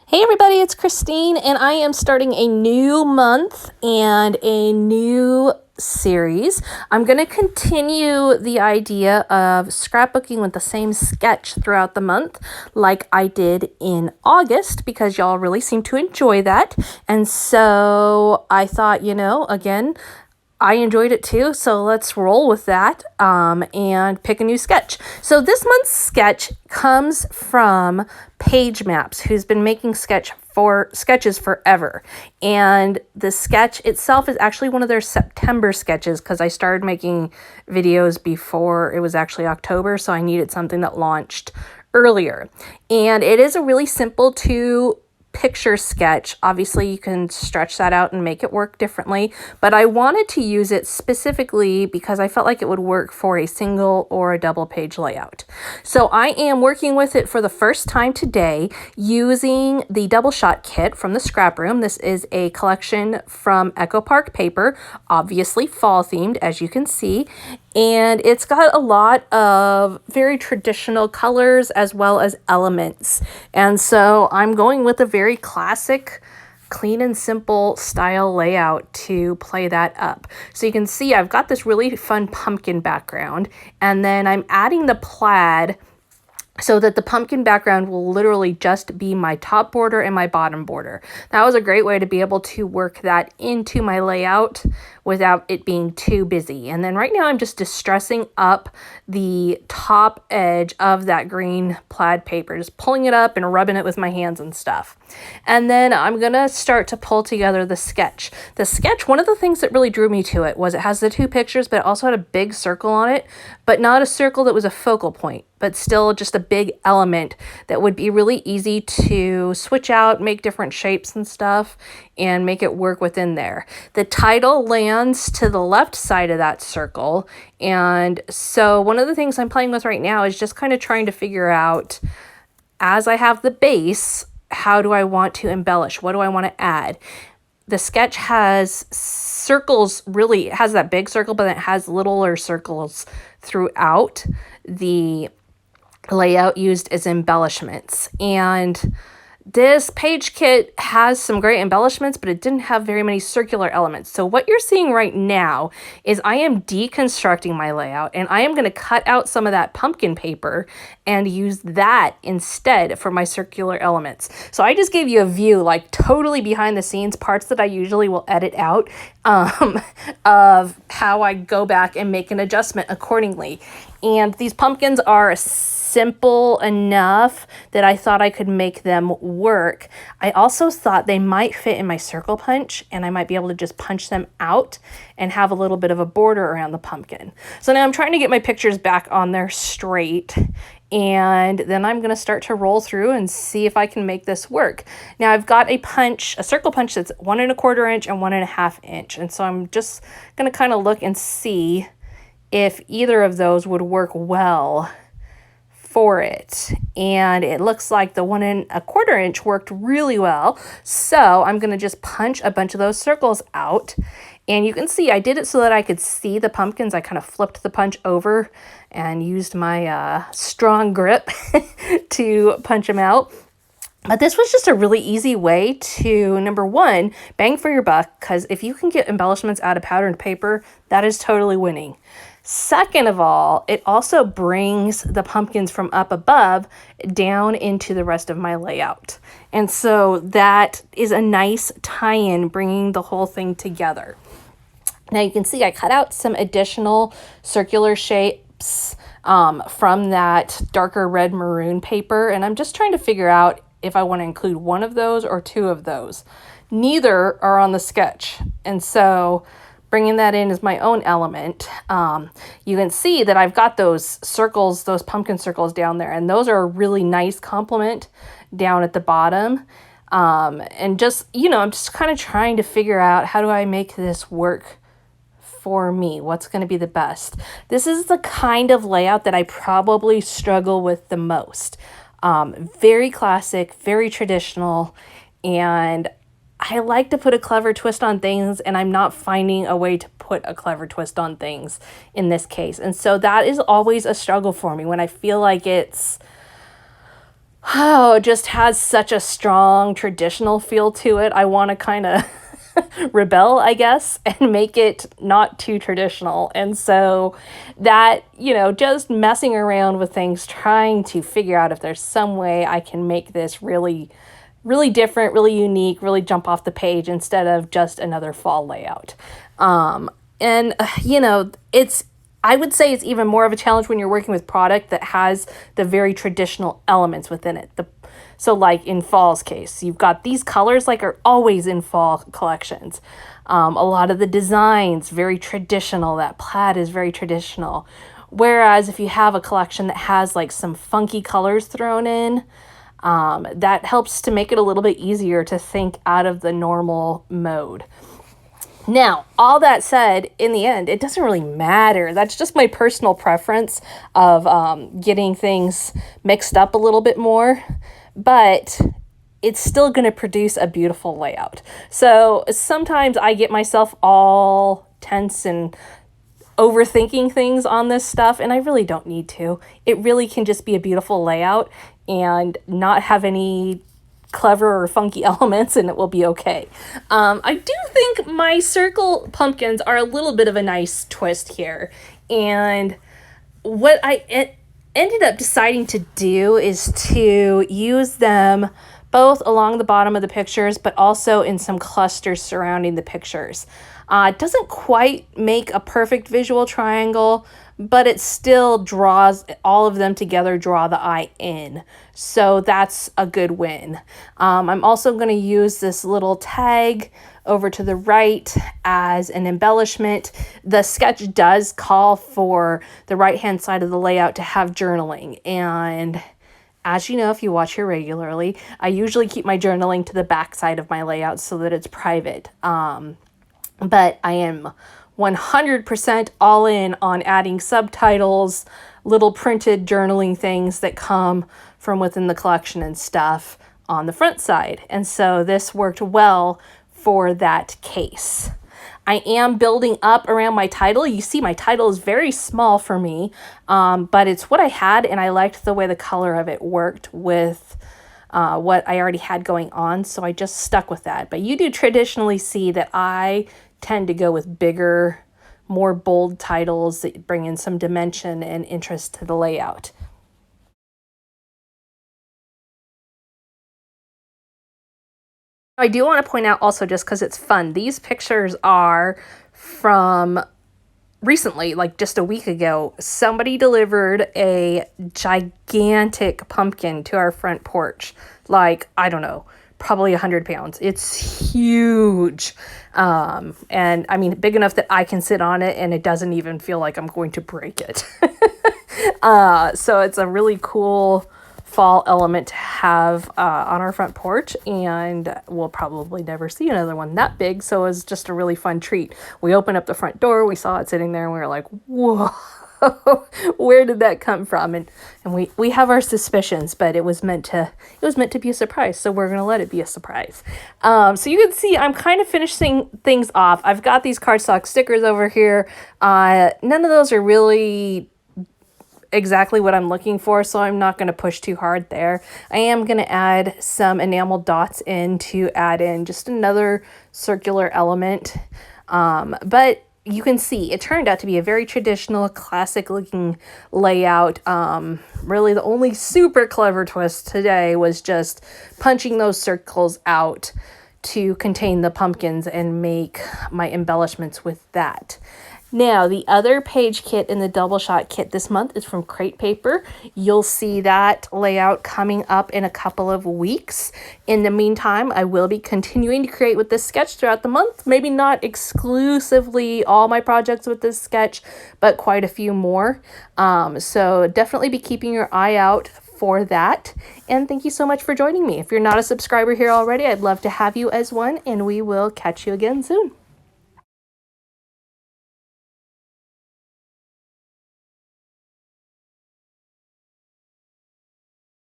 Hey everybody, it's Christine, and I am starting a new month and a new series. I'm going to continue the idea of scrapbooking with the same sketch throughout the month like I did in August because y'all really seem to enjoy that. And so I thought, again, I enjoyed it too, so let's roll with that and pick a new sketch. So this month's sketch comes from Page Maps, who's been making sketches forever. And the sketch itself is actually one of their September sketches because I started making videos before it was actually October, so I needed something that launched earlier. And it is a really simple picture sketch. Obviously you can stretch that out and make it work differently, but I wanted to use it specifically because I felt like it would work for a single or a double page layout. So I am working with it for the first time today using the double shot kit from the ScrapRoom. This is a collection from Echo Park paper, obviously fall themed as you can see. And it's got a lot of very traditional colors as well as elements. And so I'm going with a very classic, clean and simple style layout to play that up. So you can see I've got this really fun pumpkin background, and then I'm adding the plaid so that the pumpkin background will literally just be my top border and my bottom border. That was a great way to be able to work that into my layout without it being too busy. And then right now I'm just distressing up the top edge of that green plaid paper, just pulling it up and rubbing it with my hands and stuff. And then I'm gonna start to pull together the sketch. The sketch, one of the things that really drew me to it was it has the two pictures, but it also had a big circle on it, but not a circle that was a focal point, but still just a big element that would be really easy to switch out, make different shapes and stuff, and make it work within there. The title lands to the left side of that circle, and so one of the things I'm playing with right now is just kind of trying to figure out, as I have the base, how do I want to embellish? What do I want to add? The sketch has circles, really, it has that big circle, but it has littler circles throughout the layout used as embellishments. And this page kit has some great embellishments, but it didn't have very many circular elements. So what you're seeing right now is I am deconstructing my layout, and I am going to cut out some of that pumpkin paper and use that instead for my circular elements. So I just gave you a view, like totally behind the scenes, parts that I usually will edit out of how I go back and make an adjustment accordingly. And these pumpkins are simple enough that I thought I could make them work. I also thought they might fit in my circle punch, and I might be able to just punch them out and have a little bit of a border around the pumpkin. So now I'm trying to get my pictures back on there straight, and then I'm going to start to roll through and see if I can make this work. Now I've got a circle punch that's 1 1/4 inch and 1 1/2 inch. And so I'm just going to kind of look and see if either of those would work well for it. And it looks like the 1 1/4 inch worked really well. So I'm going to just punch a bunch of those circles out. And you can see I did it so that I could see the pumpkins. I kind of flipped the punch over and used my strong grip to punch them out. But this was just a really easy way to, number one, bang for your buck, because if you can get embellishments out of patterned paper, that is totally winning. Second of all, it also brings the pumpkins from up above down into the rest of my layout. And so that is a nice tie-in, bringing the whole thing together. Now you can see I cut out some additional circular shapes from that darker red maroon paper, and I'm just trying to figure out if I want to include one of those or two of those. Neither are on the sketch, and so bringing that in as my own element. You can see that I've got those circles, those pumpkin circles down there, and those are a really nice complement down at the bottom. And just, I'm just kind of trying to figure out, how do I make this work for me? What's going to be the best? This is the kind of layout that I probably struggle with the most. Very classic, very traditional, and I like to put a clever twist on things, and I'm not finding a way to put a clever twist on things in this case. And so that is always a struggle for me when I feel like it's oh, just has such a strong traditional feel to it. I want to kind of rebel, I guess, and make it not too traditional. And so that, just messing around with things, trying to figure out if there's some way I can make this really, really different, really unique, really jump off the page instead of just another fall layout. And I would say it's even more of a challenge when you're working with product that has the very traditional elements within it. So like in fall's case, you've got these colors like are always in fall collections. A lot of the designs, very traditional. That plaid is very traditional. Whereas if you have a collection that has like some funky colors thrown in, that helps to make it a little bit easier to think out of the normal mode. Now, all that said, in the end, it doesn't really matter. That's just my personal preference of getting things mixed up a little bit more. But it's still going to produce a beautiful layout. So sometimes I get myself all tense and overthinking things on this stuff, and I really don't need to. It really can just be a beautiful layout and not have any clever or funky elements, and it will be okay. I do think my circle pumpkins are a little bit of a nice twist here, and what I ended up deciding to do is to use them both along the bottom of the pictures, but also in some clusters surrounding the pictures. It doesn't quite make a perfect visual triangle, but it still draws all of them together, draw the eye in. So that's a good win. I'm also going to use this little tag over to the right as an embellishment. The sketch does call for the right-hand side of the layout to have journaling. And as you know, if you watch here regularly, I usually keep my journaling to the back side of my layout so that it's private. But I am 100% all in on adding subtitles, little printed journaling things that come from within the collection and stuff on the front side. And so this worked well for that case. I am building up around my title. You see my title is very small for me, but it's what I had, and I liked the way the color of it worked with what I already had going on, so I just stuck with that. But you do traditionally see that I tend to go with bigger, more bold titles that bring in some dimension and interest to the layout. I do want to point out also, just because it's fun, these pictures are from recently, like just a week ago. Somebody delivered a gigantic pumpkin to our front porch. Like, I don't know, probably 100 pounds. It's huge. And I mean, big enough that I can sit on it and it doesn't even feel like I'm going to break it. So it's a really cool fall element to have on our front porch, and we'll probably never see another one that big, so it was just a really fun treat. We opened up the front door, we saw it sitting there, and we were like, whoa, where did that come from? And we have our suspicions, but it was meant to be a surprise, so we're gonna let it be a surprise. So you can see I'm kind of finishing things off. I've got these cardstock stickers over here. None of those are really exactly what I'm looking for, so I'm not going to push too hard there. I am going to add some enamel dots in to add in just another circular element. But you can see it turned out to be a very traditional, classic looking layout. Really the only super clever twist today was just punching those circles out to contain the pumpkins and make my embellishments with that. Now, the other page kit in the double shot kit this month is from Crate Paper. You'll see that layout coming up in a couple of weeks. In the meantime, I will be continuing to create with this sketch throughout the month. Maybe not exclusively all my projects with this sketch, but quite a few more. So definitely be keeping your eye out for that. And thank you so much for joining me. If you're not a subscriber here already, I'd love to have you as one, and we will catch you again soon.